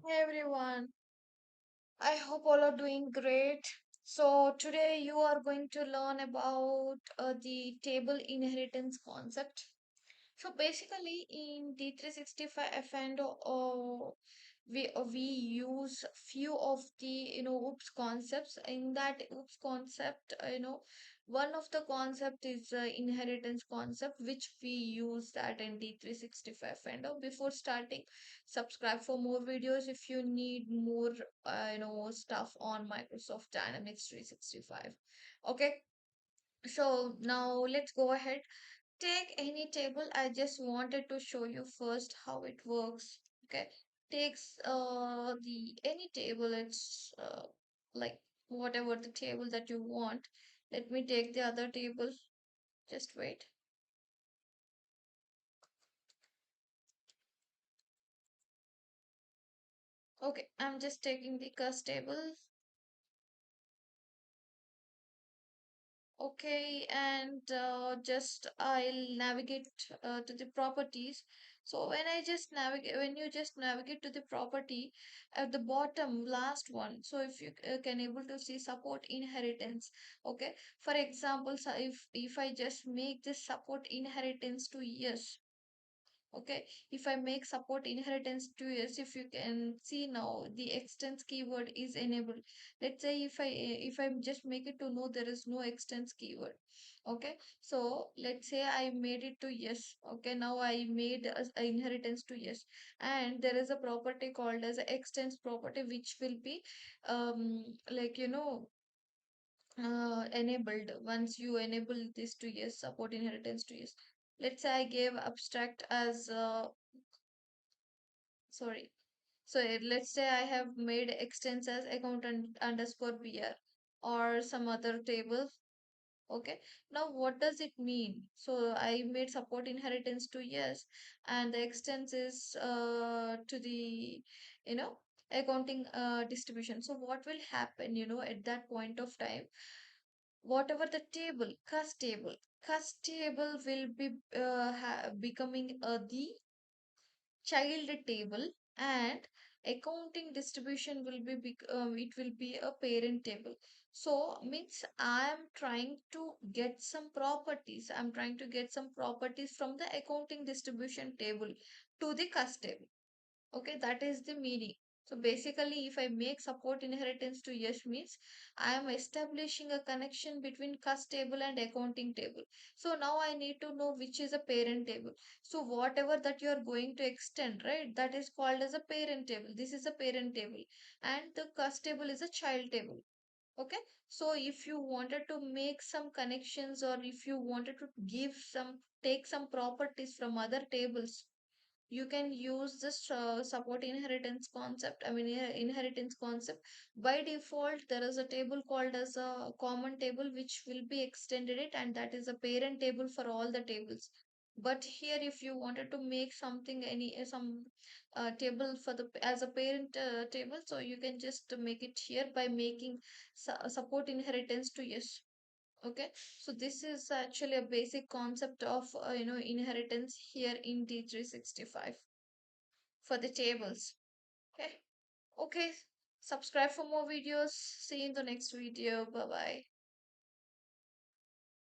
Hey everyone, I hope all are doing great. So, today you are going to learn about the table inheritance concept. So basically, in D365FO, we use few of the OOPS concepts. In that OOPS concept, one of the concept is inheritance concept, which we use that in D365. Before starting, subscribe for more videos if you need more stuff on Microsoft Dynamics 365. Okay, so now let's go ahead. Take any table. I just wanted to show you first how it works. Okay, takes the any table. It's like whatever the table that you want. Let me take the other table. Just wait. Okay, I'm just taking the cust table. Okay, and just I'll navigate to the properties. So when you just navigate to the property at the bottom, last one. So if you can able to see support inheritance. Okay, for example, so if I just make this support inheritance to yes. Okay, if I make support inheritance to yes, if you can see now the extends keyword is enabled. Let's say if I just make it to no, there is no extends keyword. Okay, so let's say I made it to yes. Okay, now I made a inheritance to yes, and there is a property called as a extends property, which will be like enabled once you enable this to yes, support inheritance to yes. Let's say I gave abstract as sorry. So let's say I have made extents as accountant underscore BR or some other table. Okay. Now what does it mean? So I made support inheritance to yes, and the extents is to the you know accounting distribution. So what will happen, at that point of time? Whatever the cust table will be becoming the child table, and accounting distribution will be it will be a parent table. So means I'm trying to get some properties from the accounting distribution table to the cust table. Okay, that is the meaning. So basically, if I make support inheritance to yes means I am establishing a connection between cust table and accounting table. So now I need to know which is a parent table. So whatever that you are going to extend, right, that is called as a parent table. This is a parent table, and the cust table is a child table. Okay, so if you wanted to make some connections, or if you wanted to take some properties from other tables, you can use this support inheritance concept. I mean, inheritance concept. By default, there is a table called as a common table, which will be extended it, and that is a parent table for all the tables. But here, if you wanted to make something, any some table for the as a parent table, so you can just make it here by making support inheritance to yes. Okay, so this is actually a basic concept of inheritance here in D365 for the tables. Okay, okay, subscribe for more videos. See you in the next video. Bye bye.